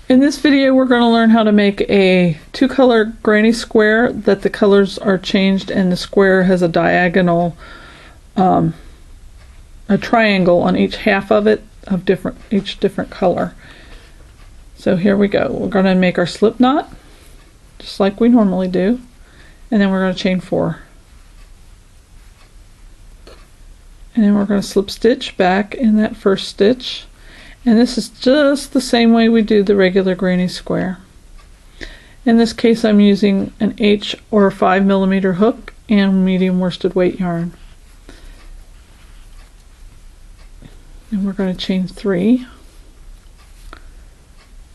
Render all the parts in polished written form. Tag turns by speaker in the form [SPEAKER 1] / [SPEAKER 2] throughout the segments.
[SPEAKER 1] In this video, we're going to learn how to make a two-color granny square that the colors are changed and the square has a diagonal, a triangle on each half of it of each different color. So here we go. We're going to make our slip knot just like we normally do, and then we're going to chain 4. And then we're going to slip stitch back in that first stitch. And this is just the same way we do the regular granny square. In this case, I'm using an H or 5mm hook and medium worsted weight yarn. And we're going to chain 3.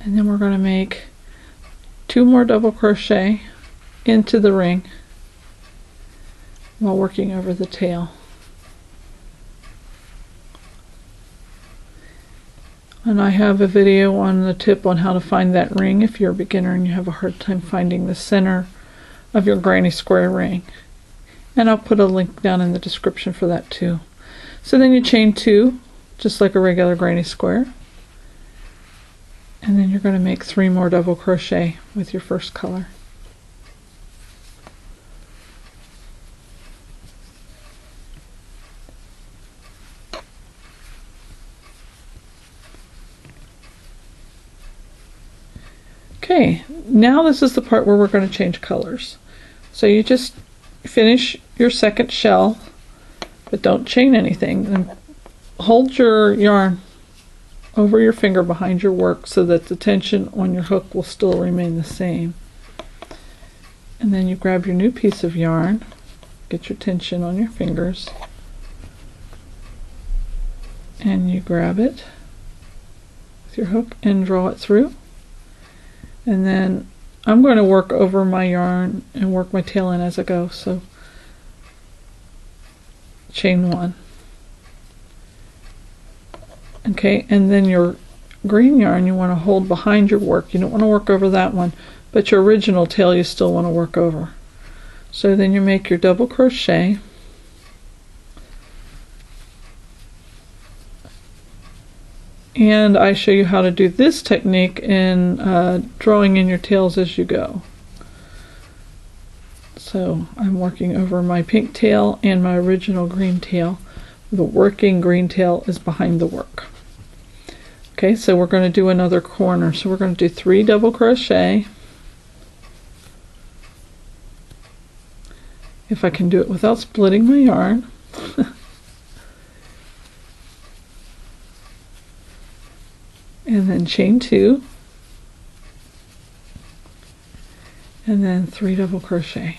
[SPEAKER 1] And then we're going to make 2 more double crochet into the ring while working over the tail. And I have a video on the tip on how to find that ring if you're a beginner and you have a hard time finding the center of your granny square ring. And I'll put a link down in the description for that too. So then you chain 2, just like a regular granny square. And then you're going to make 3 more double crochet with your first color. Okay, now this is the part where we're going to change colors. So you just finish your second shell, but don't chain anything. And hold your yarn over your finger behind your work so that the tension on your hook will still remain the same. And then you grab your new piece of yarn, get your tension on your fingers, and you grab it with your hook and draw it through. And then I'm going to work over my yarn and work my tail in as I go. So chain 1. Okay, and then your green yarn you want to hold behind your work. You don't want to work over that one, but your original tail you still want to work over. So then you make your double crochet. And I show you how to do this technique in drawing in your tails as you go. So I'm working over my pink tail and my original green tail. The working green tail is behind the work. Okay, so we're going to do another corner. So we're going to do 3 double crochet. If I can do it without splitting my yarn. And then chain 2, and then 3 double crochet.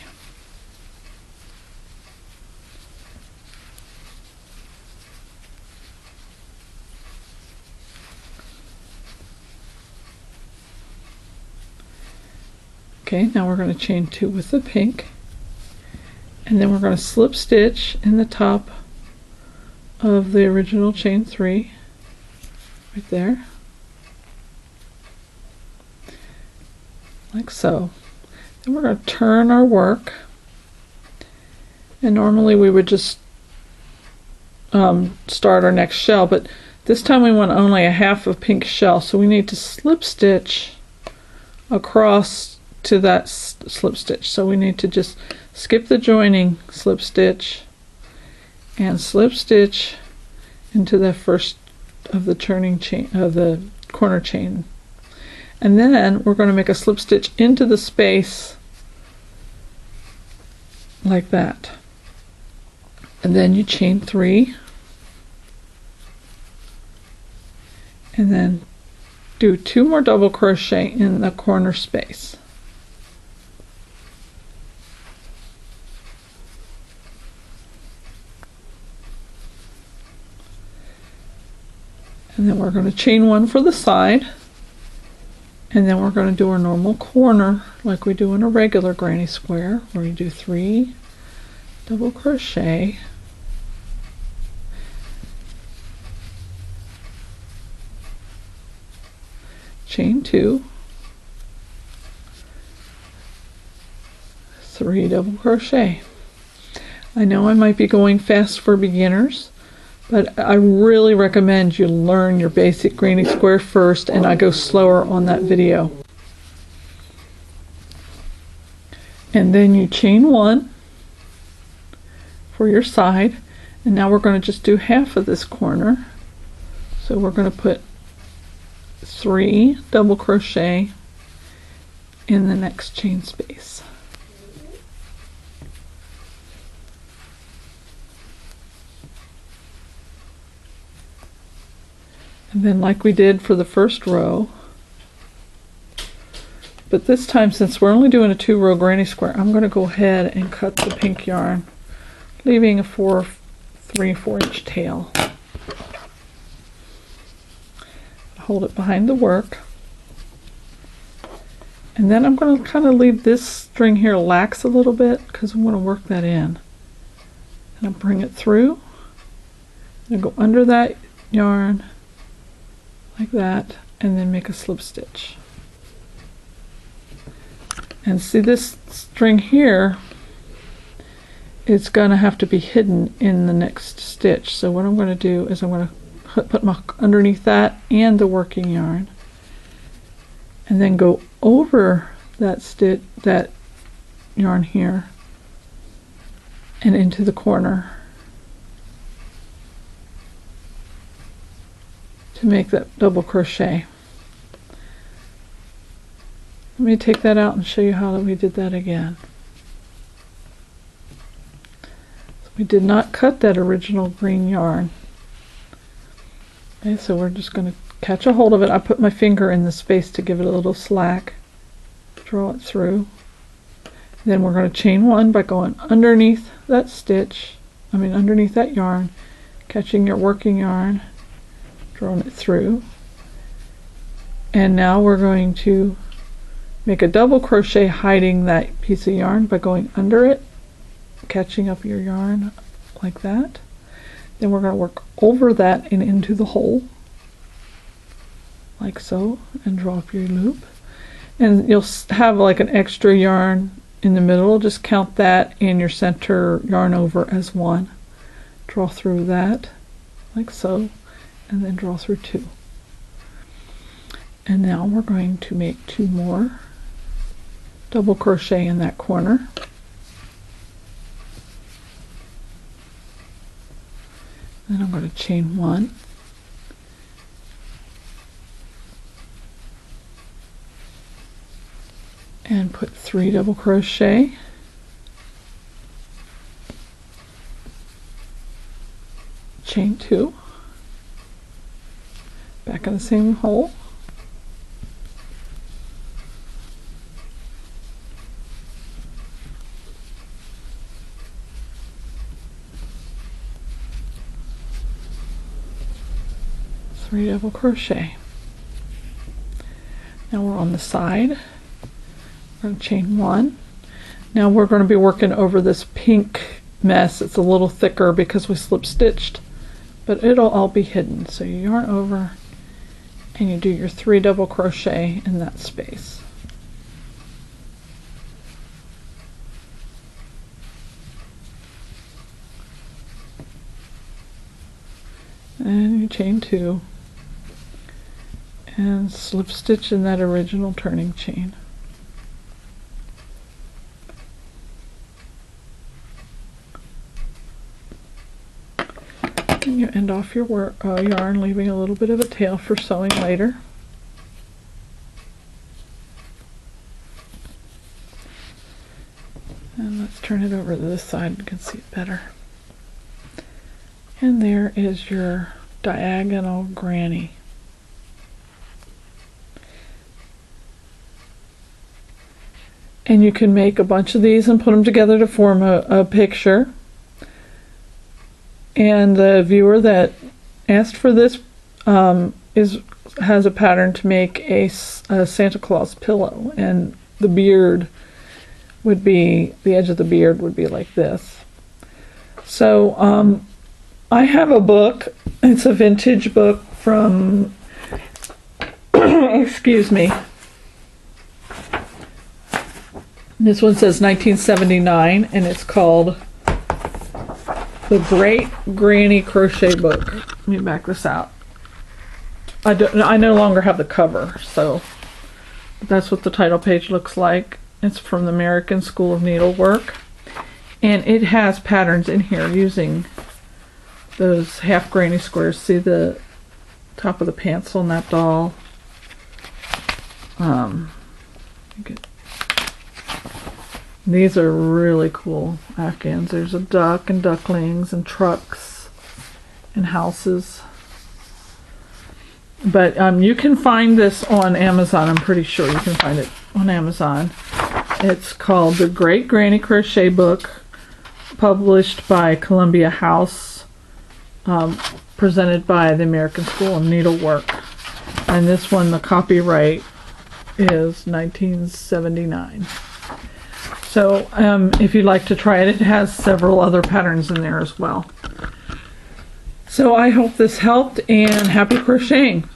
[SPEAKER 1] Okay, now we're going to chain 2 with the pink, and then we're going to slip stitch in the top of the original chain 3 right there. Like so. Then we're going to turn our work, and normally we would just start our next shell, but this time we want only a half of pink shell, so we need to slip stitch across to that slip stitch. So we need to just skip the joining slip stitch and slip stitch into the first of the turning chain of the corner chain. And then we're going to make a slip stitch into the space like that. And then you chain 3. And then do 2 more double crochet in the corner space. And then we're going to chain 1 for the side. And then we're going to do our normal corner like we do in a regular granny square, where you do 3 double crochet, chain 2, 3 double crochet. I know I might be going fast for beginners, But I really recommend you learn your basic granny square first, and I go slower on that video. And then you chain 1 for your side, and now we're going to just do half of this corner. So we're going to put 3 double crochet in the next chain space. And then, like we did for the first row, but this time, since we're only doing a 2-row granny square, I'm going to go ahead and cut the pink yarn, leaving a 3-4 inch tail. Hold it behind the work, and then I'm going to kind of leave this string here lax a little bit because I want to work that in. And I'll bring it through and go under that yarn like that, and then make a slip stitch. And see, this string here, it's going to have to be hidden in the next stitch. So what I'm going to do is I'm going to put my underneath that and the working yarn, and then go over that stitch, that yarn here, and into the corner to make that double crochet. Let me take that out and show you how we did that again. So we did not cut that original green yarn. Okay, so we're just going to catch a hold of it. I put my finger in the space to give it a little slack. Draw it through. Then we're going to chain 1 by going underneath that stitch, underneath that yarn, catching your working yarn, drawing it through. And now we're going to make a double crochet hiding that piece of yarn by going under it, catching up your yarn like that. Then we're going to work over that and into the hole, like so, and draw up your loop. And you'll have like an extra yarn in the middle. Just count that and your center yarn over as 1. Draw through that, like so, and then draw through 2. And now we're going to make 2 more double crochet in that corner. Then I'm going to chain 1, and put 3 double crochet, chain 2, back in the same hole, three double crochet. Now we're on the side. We're going to chain 1. Now we're going to be working over this pink mess. It's a little thicker because we slip stitched, but it'll all be hidden. So you yarn over and you do your 3 double crochet in that space. And you chain 2 and slip stitch in that original turning chain. And you end off your yarn, leaving a little bit of a tail for sewing later. And let's turn it over to this side, you can see it better. And there is your diagonal granny. And you can make a bunch of these and put them together to form a picture. And the viewer that asked for this has a pattern to make a Santa Claus pillow, and the beard would be, the edge of the beard would be like this. So I have a book. It's a vintage book from excuse me. This one says 1979, and it's called The Great Granny Crochet Book. Let me back this out. I no longer have the cover, so that's what the title page looks like. It's from the American School of Needlework, and it has patterns in here using those half granny squares. See the top of the pants on that doll? These are really cool afghans. There's a duck and ducklings and trucks and houses. But you can find this on Amazon. I'm pretty sure you can find it on Amazon. It's called The Great Granny Crochet Book, published by Columbia House, presented by the American School of Needlework. And this one, the copyright is 1979. So if you'd like to try it, it has several other patterns in there as well. So I hope this helped, and happy crocheting.